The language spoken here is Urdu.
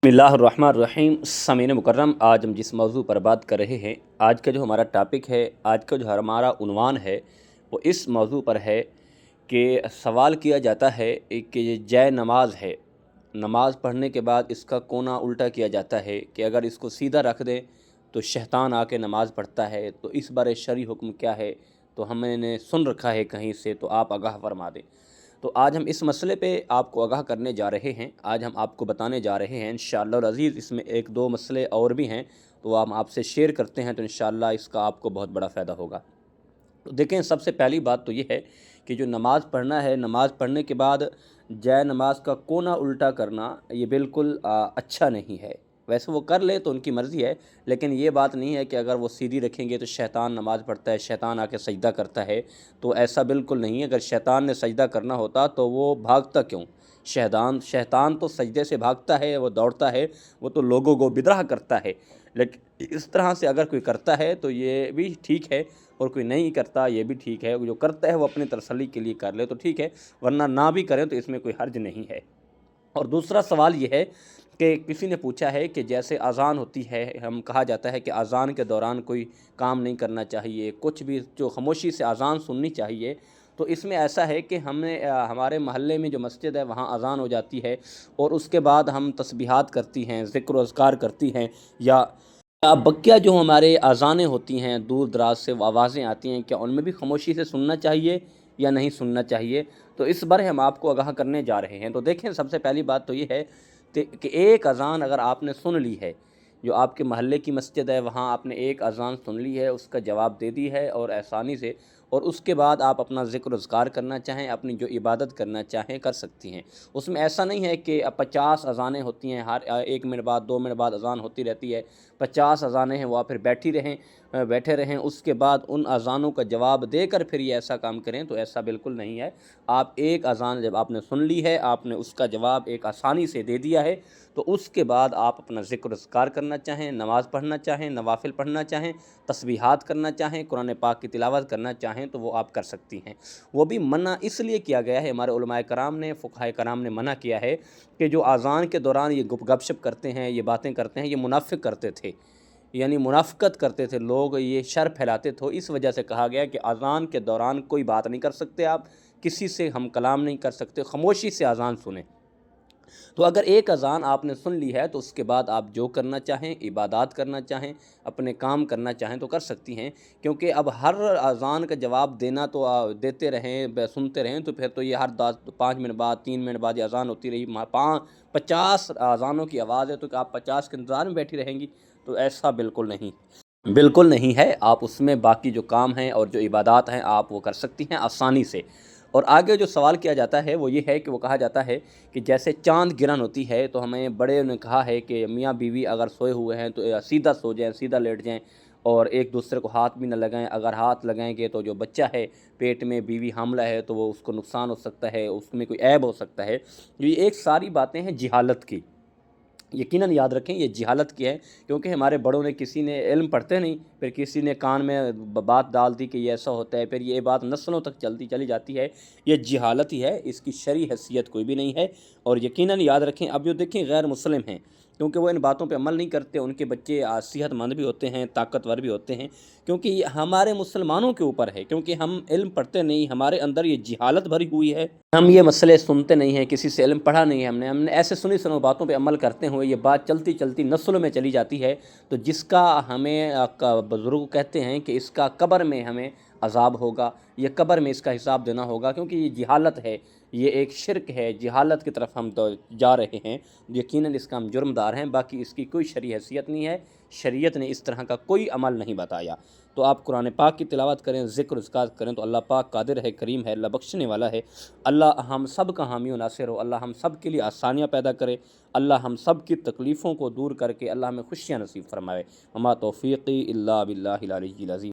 بسم اللہ الرحمن الرحیم سامعین مکرم، آج ہم جس موضوع پر بات کر رہے ہیں، آج کا جو ہمارا ٹاپک ہے، آج کا جو ہمارا عنوان ہے وہ اس موضوع پر ہے کہ سوال کیا جاتا ہے کہ یہ جے نماز ہے، نماز پڑھنے کے بعد اس کا کونا الٹا کیا جاتا ہے کہ اگر اس کو سیدھا رکھ دیں تو شیطان آ کے نماز پڑھتا ہے، تو اس بارے شرعی حکم کیا ہے؟ تو ہم نے سن رکھا ہے کہیں سے، تو آپ آگاہ فرما دیں۔ تو آج ہم اس مسئلے پہ آپ کو آگاہ کرنے جا رہے ہیں، آج ہم آپ کو بتانے جا رہے ہیں انشاءاللہ العزیز۔ اس میں ایک دو مسئلے اور بھی ہیں، تو ہم آپ سے شیئر کرتے ہیں، تو انشاءاللہ اس کا آپ کو بہت بڑا فائدہ ہوگا۔ تو دیکھیں، سب سے پہلی بات تو یہ ہے کہ جو نماز پڑھنا ہے، نماز پڑھنے کے بعد جے نماز کا کونا الٹا کرنا یہ بالکل اچھا نہیں ہے۔ ویسے وہ کر لے تو ان کی مرضی ہے، لیکن یہ بات نہیں ہے کہ اگر وہ سیدھی رکھیں گے تو شیطان نماز پڑھتا ہے، شیطان آ کے سجدہ کرتا ہے، تو ایسا بالکل نہیں ہے۔ اگر شیطان نے سجدہ کرنا ہوتا تو وہ بھاگتا کیوں؟ شیطان تو سجدے سے بھاگتا ہے، وہ دوڑتا ہے، وہ تو لوگوں کو بدرہ کرتا ہے، لیکن اس طرح سے اگر کوئی کرتا ہے تو یہ بھی ٹھیک ہے، اور کوئی نہیں کرتا یہ بھی ٹھیک ہے۔ جو کرتا ہے وہ اپنی تسلی کے لیے کر لے تو ٹھیک ہے، ورنہ نہ بھی کریں تو اس میں کوئی حرج نہیں ہے۔ اور دوسرا سوال یہ ہے کہ کسی نے پوچھا ہے کہ جیسے اذان ہوتی ہے، ہم کہا جاتا ہے کہ اذان کے دوران کوئی کام نہیں کرنا چاہیے، کچھ بھی جو خاموشی سے اذان سننی چاہیے، تو اس میں ایسا ہے کہ ہمارے محلے میں جو مسجد ہے وہاں اذان ہو جاتی ہے، اور اس کے بعد ہم تسبیحات کرتی ہیں، ذکر و اذکار کرتی ہیں، یا بقیہ جو ہمارے اذانیں ہوتی ہیں دور دراز سے وہ آوازیں آتی ہیں، کیا ان میں بھی خاموشی سے سننا چاہیے یا نہیں سننا چاہیے؟ تو اس بارے ہم آپ کو آگاہ کرنے جا رہے ہیں۔ تو دیکھیں، سب سے پہلی بات تو یہ ہے کہ ایک اذان اگر آپ نے سن لی ہے، جو آپ کے محلے کی مسجد ہے وہاں آپ نے ایک اذان سن لی ہے، اس کا جواب دے دی ہے اور آسانی سے، اور اس کے بعد آپ اپنا ذکر و اذکار کرنا چاہیں، اپنی جو عبادت کرنا چاہیں کر سکتی ہیں۔ اس میں ایسا نہیں ہے کہ 50 اذانیں ہوتی ہیں، ہر 1 منٹ بعد 2 منٹ بعد اذان ہوتی رہتی ہے، 50 اذانیں ہیں وہ آپ پھر بیٹھے رہیں، اس کے بعد ان اذانوں کا جواب دے کر پھر یہ ایسا کام کریں، تو ایسا بالکل نہیں ہے۔ آپ ایک اذان جب آپ نے سن لی ہے، آپ نے اس کا جواب ایک آسانی سے دے دیا ہے، تو اس کے بعد آپ اپنا ذکر و اذکار کرنا چاہیں، نماز پڑھنا چاہیں، نوافل پڑھنا چاہیں، تسبیحات کرنا چاہیں، قرآن پاک کی تلاوت کرنا چاہیں تو وہ آپ کر سکتی ہیں۔ وہ بھی منع اس لیے کیا گیا ہے، ہمارے علماء کرام نے، فقہاء کرام نے منع کیا ہے کہ جو اذان کے دوران یہ گپ شپ کرتے ہیں، یہ باتیں کرتے ہیں، یہ منافق کرتے تھے، یعنی منافقت کرتے تھے لوگ، یہ شر پھیلاتے تھے۔ اس وجہ سے کہا گیا کہ اذان کے دوران کوئی بات نہیں کر سکتے، آپ کسی سے ہم کلام نہیں کر سکتے، خاموشی سے اذان سنیں۔ تو اگر ایک اذان آپ نے سن لی ہے تو اس کے بعد آپ جو کرنا چاہیں، عبادات کرنا چاہیں، اپنے کام کرنا چاہیں تو کر سکتی ہیں، کیونکہ اب ہر اذان کا جواب دینا تو دیتے رہیں، سنتے رہیں، تو پھر تو یہ ہر 5 منٹ بعد 3 منٹ بعد یہ اذان ہوتی رہی، 50 اذانوں کی آواز ہے، تو کہ آپ 50 کے انتظار میں بیٹھی رہیں گی؟ تو ایسا بالکل نہیں ہے۔ آپ اس میں باقی جو کام ہیں اور جو عبادات ہیں آپ وہ کر سکتی ہیں آسانی سے۔ اور آگے جو سوال کیا جاتا ہے وہ یہ ہے کہ وہ کہا جاتا ہے کہ جیسے چاند گرہن ہوتی ہے تو ہمیں بڑے نے کہا ہے کہ میاں بیوی اگر سوئے ہوئے ہیں تو سیدھا سو جائیں، سیدھا لیٹ جائیں، اور ایک دوسرے کو ہاتھ بھی نہ لگائیں۔ اگر ہاتھ لگائیں گے تو جو بچہ ہے پیٹ میں، بیوی حاملہ ہے، تو وہ اس کو نقصان ہو سکتا ہے، اس میں کوئی عیب ہو سکتا ہے۔ یہ ایک ساری باتیں ہیں جہالت کی، یقیناً یاد رکھیں یہ جہالت کی ہے، کیونکہ ہمارے بڑوں نے، کسی نے علم پڑھتے نہیں، پھر کسی نے کان میں بات ڈال دی کہ یہ ایسا ہوتا ہے، پھر یہ بات نسلوں تک چلی جاتی ہے۔ یہ جہالت ہی ہے، اس کی شرعی حیثیت کوئی بھی نہیں ہے۔ اور یقیناً یاد رکھیں، اب جو دیکھیں غیر مسلم ہیں، کیونکہ وہ ان باتوں پہ عمل نہیں کرتے، ان کے بچے صحت مند بھی ہوتے ہیں، طاقتور بھی ہوتے ہیں، کیونکہ یہ ہمارے مسلمانوں کے اوپر ہے، کیونکہ ہم علم پڑھتے نہیں، ہمارے اندر یہ جہالت بھری ہوئی ہے، ہم یہ مسئلے سنتے نہیں ہیں، کسی سے علم پڑھا نہیں ہے، ہم نے ایسے سنی سنو باتوں پہ عمل کرتے ہوئے یہ بات چلتی چلتی نسلوں میں چلی جاتی ہے، تو جس کا ہمیں بزرگ کہتے ہیں کہ اس کا قبر میں ہمیں عذاب ہوگا، یہ قبر میں اس کا حساب دینا ہوگا، کیونکہ یہ جہالت ہے، یہ ایک شرک ہے، جہالت کی طرف ہم تو جا رہے ہیں، یقیناً اس کا ہم جرم دار ہیں۔ باقی اس کی کوئی شرعی حیثیت نہیں ہے، شریعت نے اس طرح کا کوئی عمل نہیں بتایا۔ تو آپ قرآن پاک کی تلاوت کریں، ذکر اذکار کریں، تو اللہ پاک قادر ہے، کریم ہے، اللہ بخشنے والا ہے۔ اللہ ہم سب کا حامی و ناصر ہو، اللہ ہم سب کے لیے آسانیاں پیدا کرے، اللہ ہم سب کی تکلیفوں کو دور کر کے اللہ ہمیں خوشیاں نصیب فرمائے۔ وما توفیقی الا باللہ العلی العظیم۔